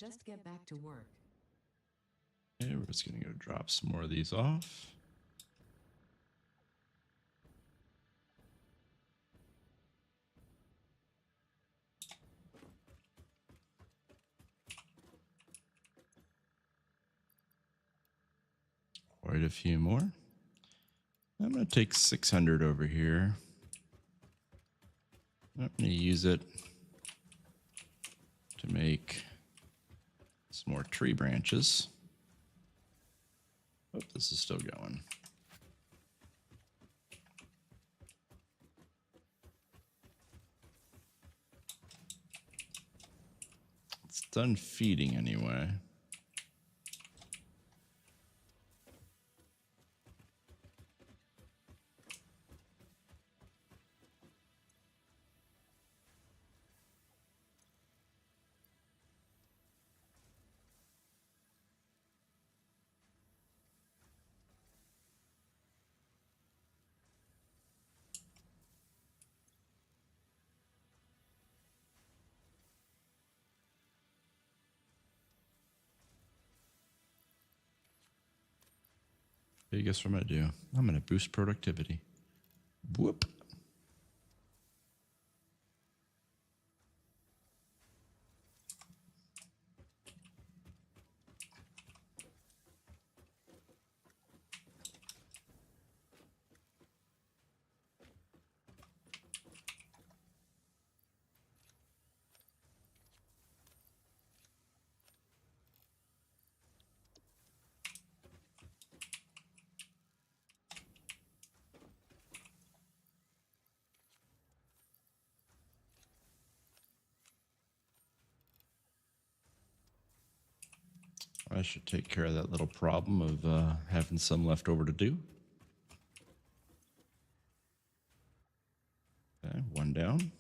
just get back to work. Okay, we're just going to go drop some more of these off. Quite a few more. I'm going to take 600 over here. I'm going to use it to make some more tree branches. Oh, this is still going. It's done feeding anyway. Hey, guess what I'm going to do? I'm going to boost productivity. Whoop. I should take care of that little problem of having some left over to do. Okay, one down.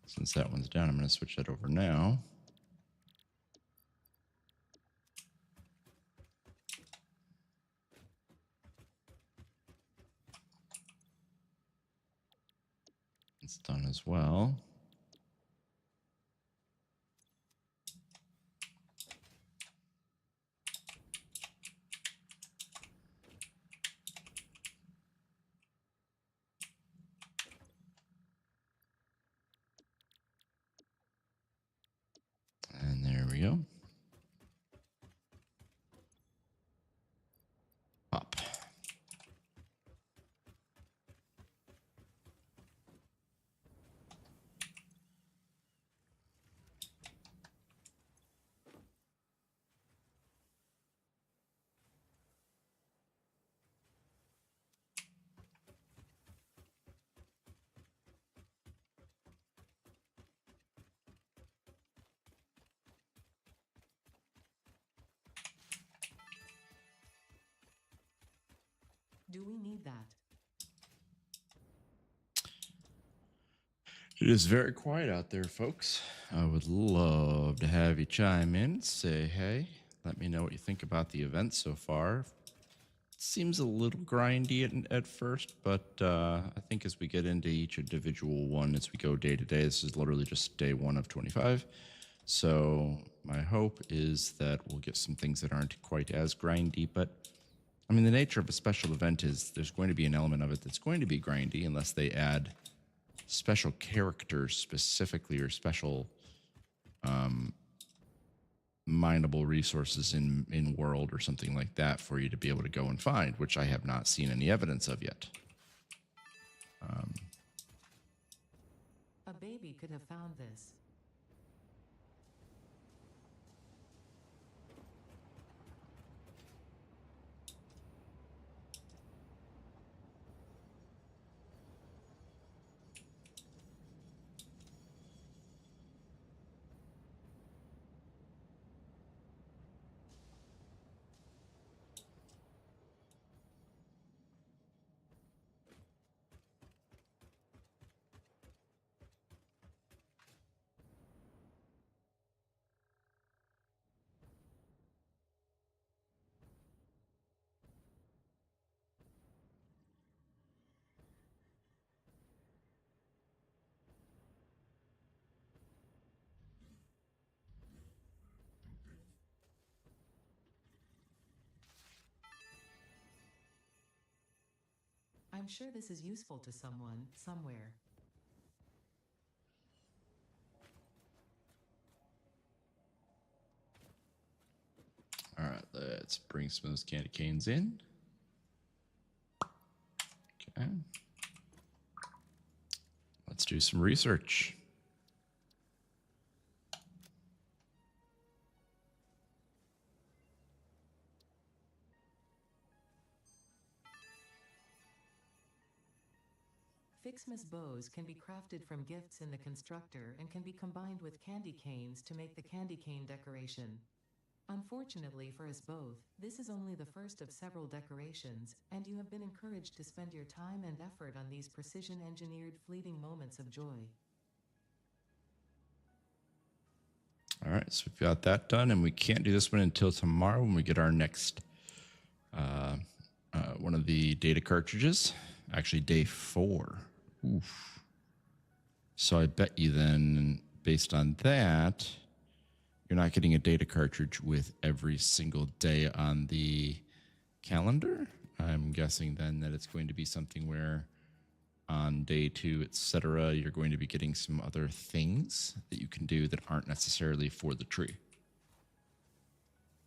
Since that one's down, I'm going to switch that over now. It's done as well. And there we go. Pop. Do we need that? It is very quiet out there, folks. I would love to have you chime in, say hey. Let me know what you think about the event so far. It seems a little grindy at first, but I think as we get into each individual one, as we go day to day, this is literally just day 1 of 25. So my hope is that we'll get some things that aren't quite as grindy, but I mean, the nature of a special event is there's going to be an element of it that's going to be grindy unless they add special characters specifically or special mineable resources in world or something like that for you to be able to go and find, which I have not seen any evidence of yet. A baby could have found this. I'm sure this is useful to someone, somewhere. All right, let's bring some of those candy canes in. Okay. Let's do some research. Fixmas bows can be crafted from gifts in the constructor and can be combined with candy canes to make the candy cane decoration. Unfortunately for us both, this is only the first of several decorations, and you have been encouraged to spend your time and effort on these precision-engineered fleeting moments of joy. All right, so we've got that done, and we can't do this one until tomorrow when we get our next one of the data cartridges. Actually, day 4. Oof. So I bet you then, based on that, you're not getting a data cartridge with every single day on the calendar. I'm guessing then that it's going to be something where on day 2, etc., you're going to be getting some other things that you can do that aren't necessarily for the tree.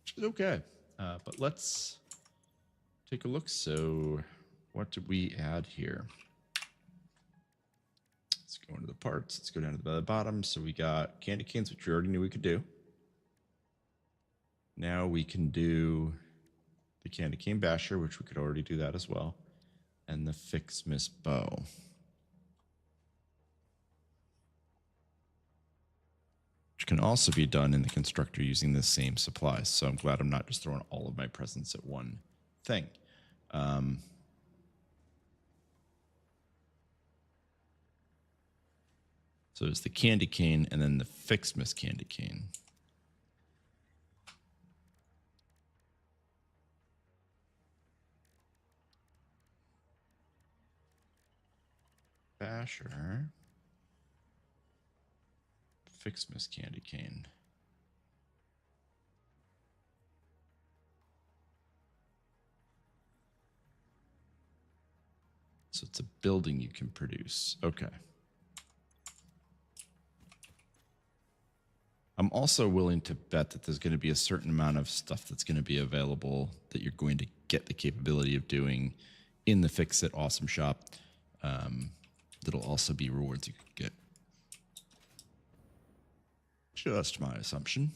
Which is okay. But let's take a look. So what did we add here? Let's go into the parts. Let's go down to the bottom. So we got candy canes, which we already knew we could do. Now we can do the candy cane basher, which we could already do that as well. And the Fixmas bow. Which can also be done in the constructor using the same supplies. So I'm glad I'm not just throwing all of my presents at one thing. So it's the candy cane and then the Fixmas candy cane. Basher. Fixmas candy cane. So it's a building you can produce. Okay. I'm also willing to bet that there's going to be a certain amount of stuff that's going to be available that you're going to get the capability of doing in the Fix It Awesome Shop. That'll also be rewards you could get. Just my assumption.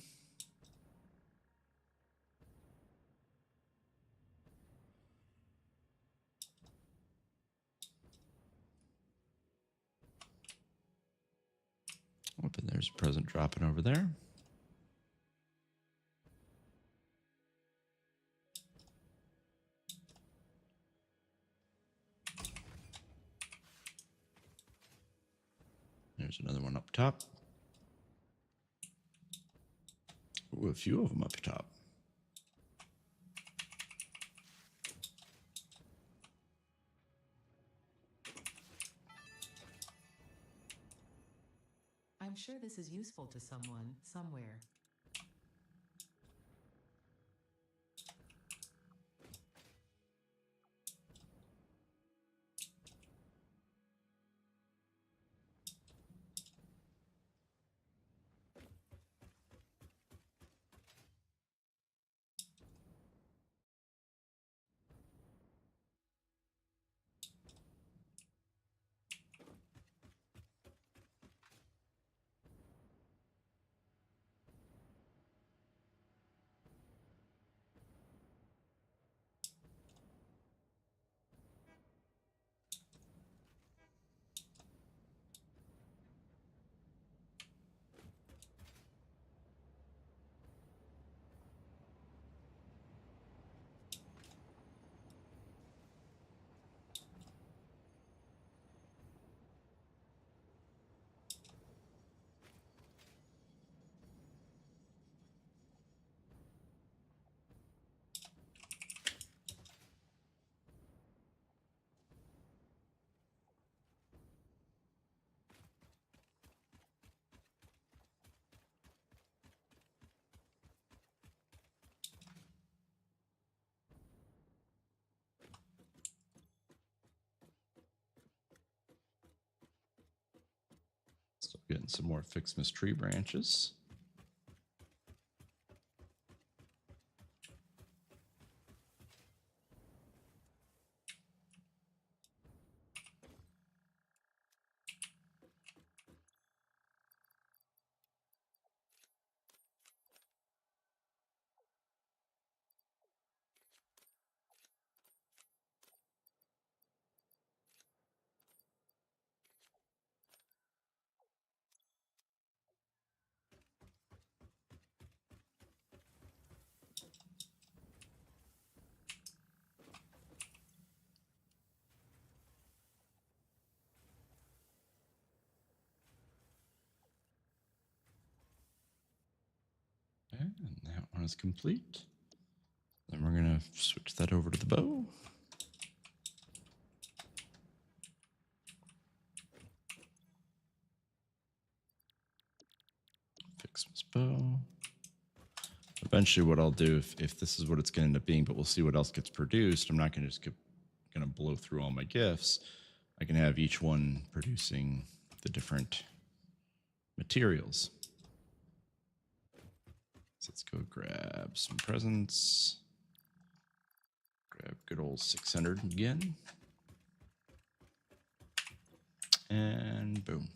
Oh, and there's a present dropping over there. There's another one up top. Ooh, a few of them up top. I'm sure this is useful to someone, somewhere. Getting some more Fixmas tree branches. Okay, and that one is complete. Then we're going to switch that over to the bow. Fixmas bow. Eventually what I'll do, if this is what it's going to end up being, but we'll see what else gets produced. I'm not going to just going to blow through all my gifts. I can have each one producing the different materials. So let's go grab some presents. Grab good old 600 again. And boom.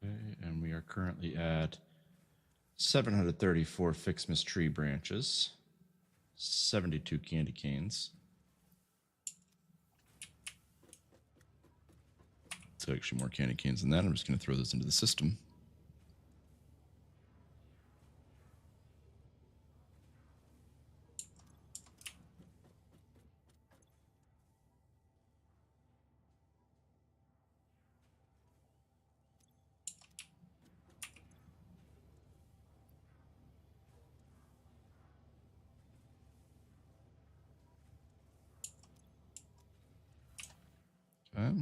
Okay, and we are currently at 734 Fixmas tree branches, 72 candy canes. So actually more candy canes than that. I'm just going to throw those into the system. Okay.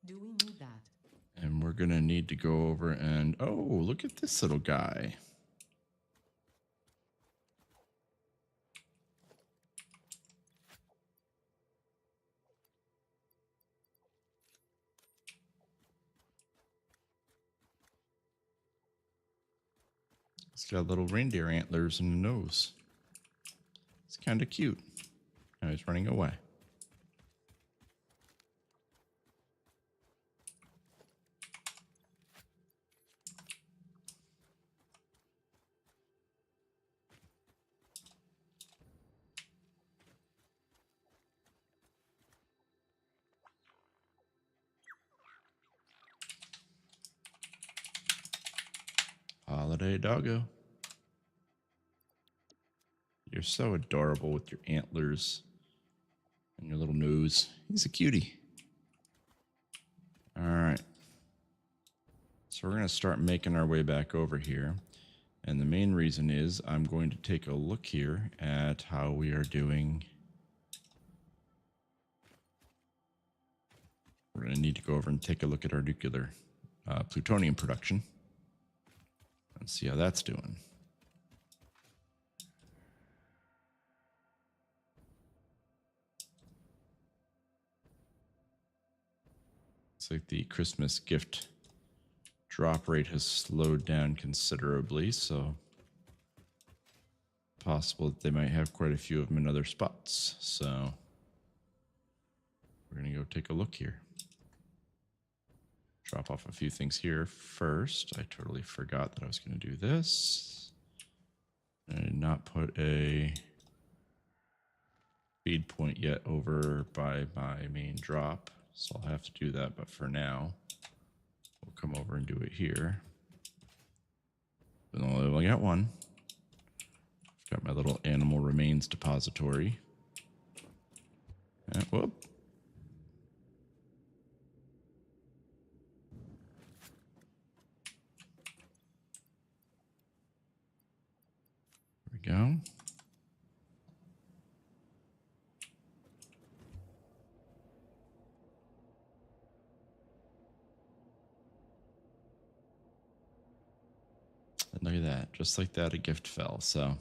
Do we need that? And we're going to need to go over and, oh, look at this little guy. It's got little reindeer antlers and a nose. It's kind of cute. Now he's running away. Holiday doggo. You're so adorable with your antlers and your little nose. He's a cutie. All right. So we're going to start making our way back over here. And the main reason is I'm going to take a look here at how we are doing. We're going to need to go over and take a look at our nuclear plutonium production and see how that's doing. Looks like the Christmas gift drop rate has slowed down considerably, so possible that they might have quite a few of them in other spots. So we're going to go take a look here. Drop off a few things here first. I totally forgot that I was going to do this. I did not put a feed point yet over by my main drop, so I'll have to do that. But for now, we'll come over and do it here. I've only got one. I've got my little animal remains depository. And, whoop. There we go. Look at that. Just like that, a gift fell. So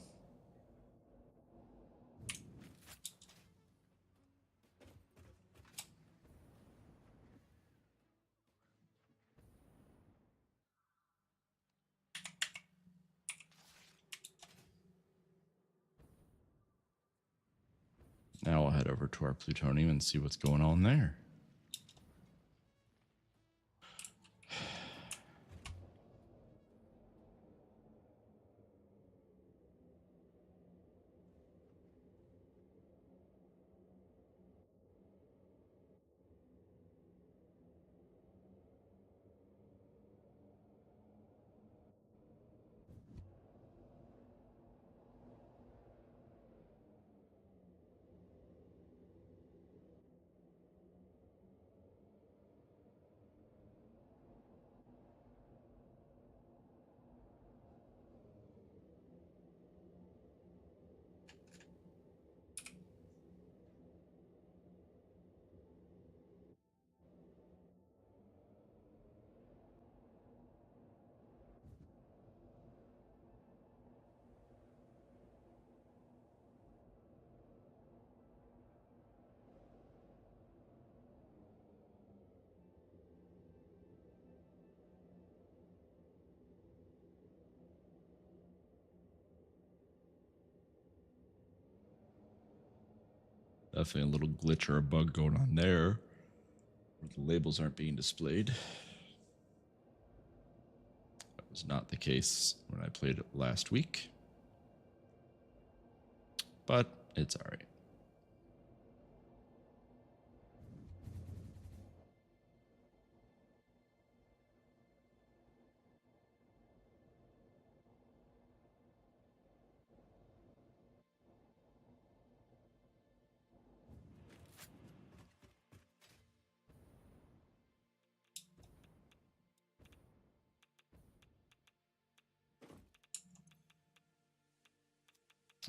now we'll head over to our plutonium and see what's going on there. Definitely a little glitch or a bug going on there. The labels aren't being displayed. That was not the case when I played it last week. But it's all right.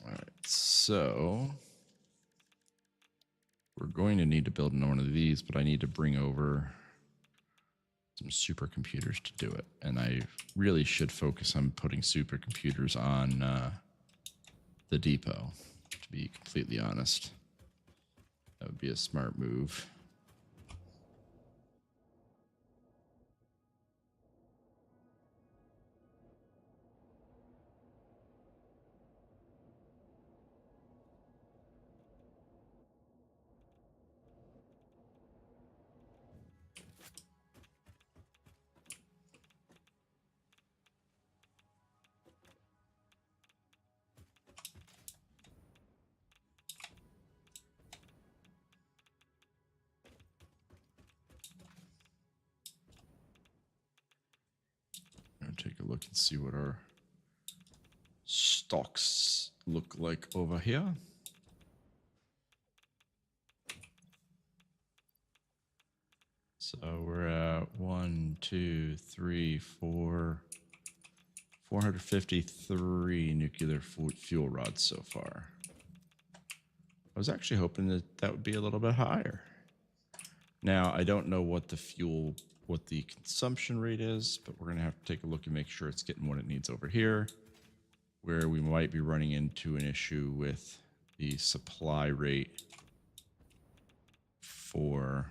All right, so we're going to need to build one of these, but I need to bring over some supercomputers to do it. And I really should focus on putting supercomputers on the depot, to be completely honest. That would be a smart move. Take a look and see what our stocks look like over here. So we're at 453 nuclear fuel rods so far. I was actually hoping that that would be a little bit higher. Now, I don't know what the consumption rate is, but we're going to have to take a look and make sure it's getting what it needs over here, where we might be running into an issue with the supply rate for...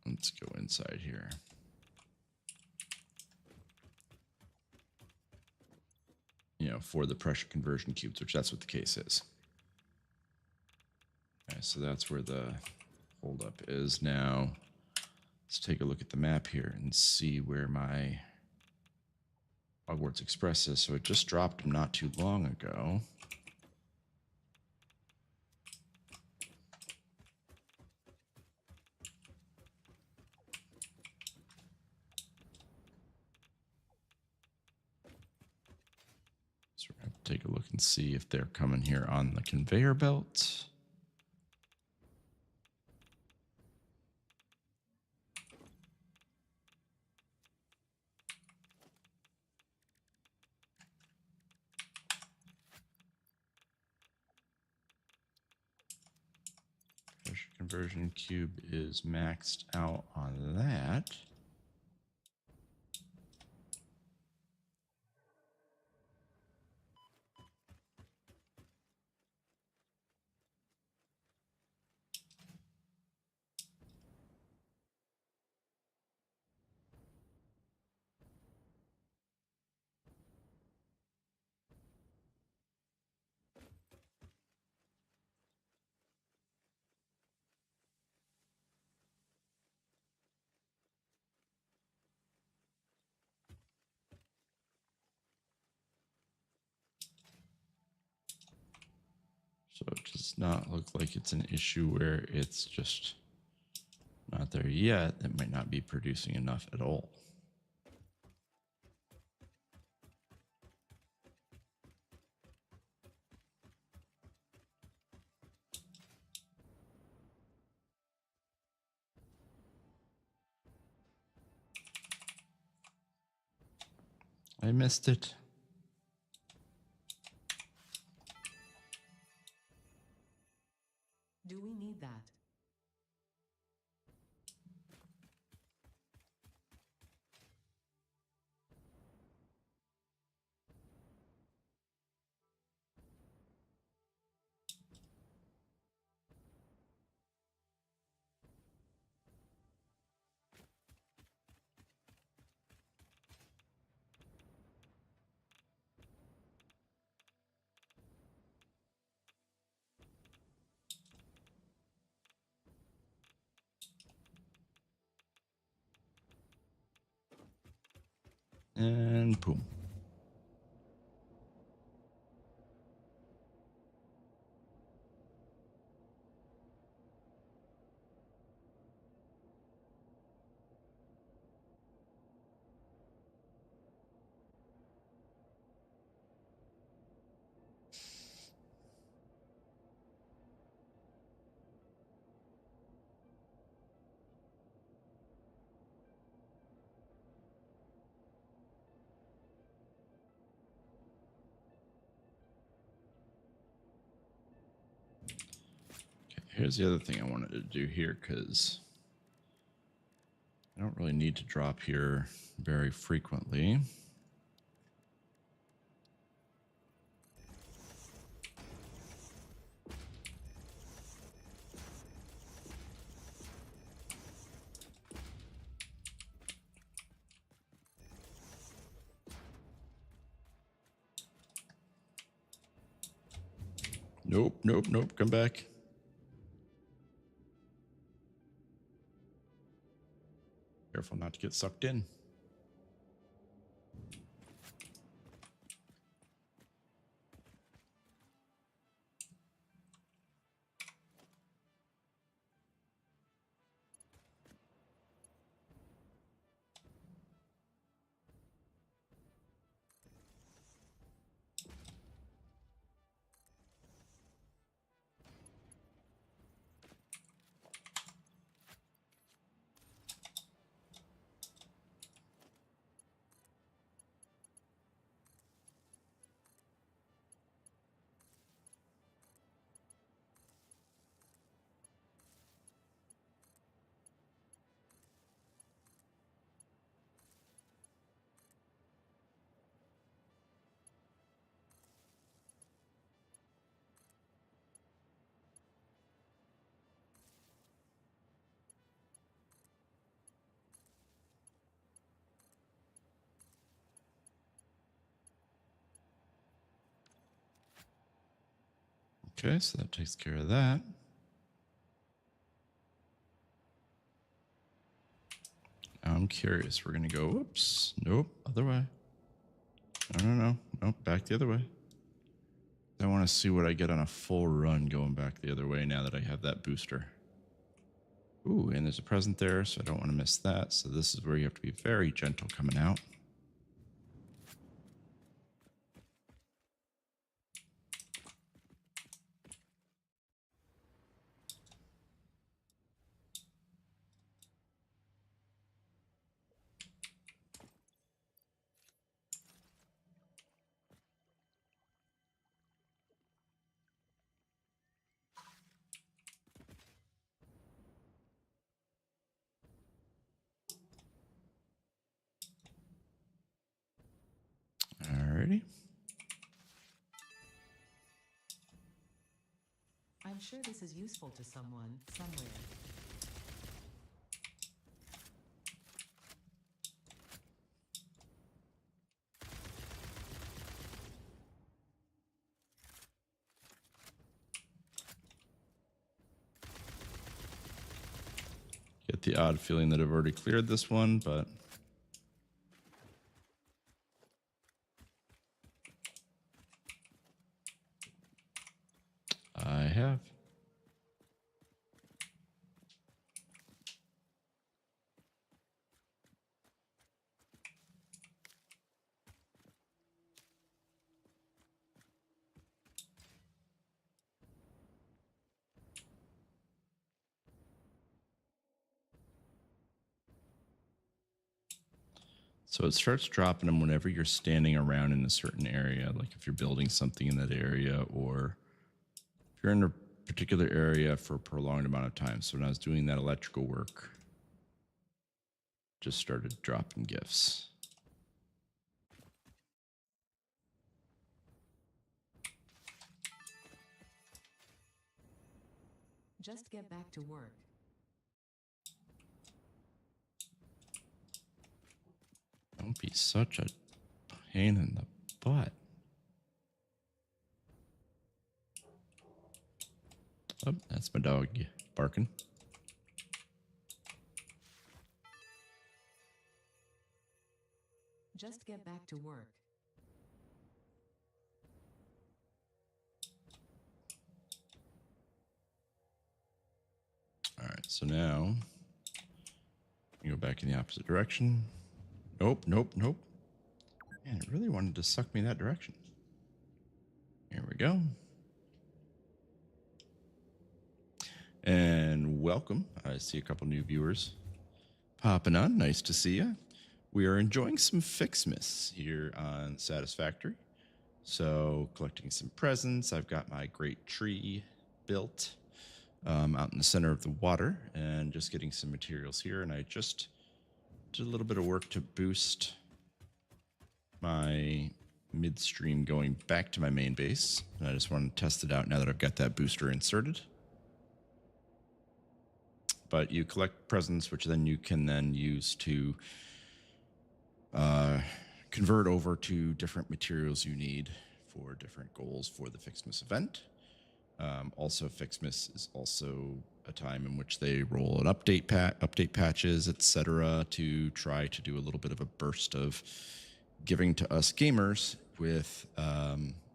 Let's go inside here. You know, for the pressure conversion cubes, which that's what the case is. Okay, so that's where the holdup is. Now, let's take a look at the map here and see where my Hogwarts Express is. So it just dropped them not too long ago. So we're going to take a look and see if they're coming here on the conveyor belt. Pressure conversion cube is maxed out on that. So it does not look like it's an issue where it's just not there yet. It might not be producing enough at all. I missed it. Do we need that? And boom. Here's the other thing I wanted to do here, because I don't really need to drop here very frequently. Nope, nope, nope. Come back. Careful not to get sucked in. Okay, so that takes care of that. Now I'm curious. We're going to go, whoops. Nope, other way. No. Nope, back the other way. I want to see what I get on a full run going back the other way now that I have that booster. Ooh, and there's a present there, so I don't want to miss that. So this is where you have to be very gentle coming out. Alrighty. I'm sure this is useful to someone, somewhere. Get the odd feeling that I've already cleared this one, but have. So it starts dropping them whenever you're standing around in a certain area, like if you're building something in that area or if you're in a particular area for a prolonged amount of time. So when I was doing that electrical work, just started dropping gifts. Just get back to work. Don't be such a pain in the butt. Oh, that's my dog barking. Just get back to work. All right, so now you go back in the opposite direction. Nope, nope, nope. Man, it really wanted to suck me that direction. Here we go. And welcome. I see a couple new viewers popping on. Nice to see you. We are enjoying some Fixmas here on Satisfactory. So collecting some presents. I've got my great tree built out in the center of the water and just getting some materials here. And I just did a little bit of work to boost my midstream going back to my main base. And I just want to test it out now that I've got that booster inserted. But you collect presents, which then you can then use to convert over to different materials you need for different goals for the Fixmas event. Also, Fixmas is also a time in which they roll an update patches, etc., to try to do a little bit of a burst of giving to us gamers with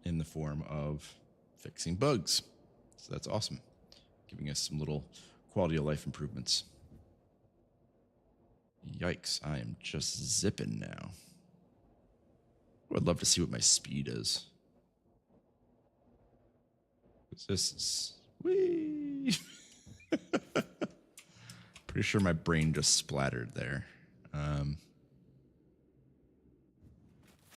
in the form of fixing bugs. So that's awesome, giving us some little quality of life improvements. Yikes, I am just zipping now. I'd love to see what my speed is. This is whee. Pretty sure my brain just splattered there.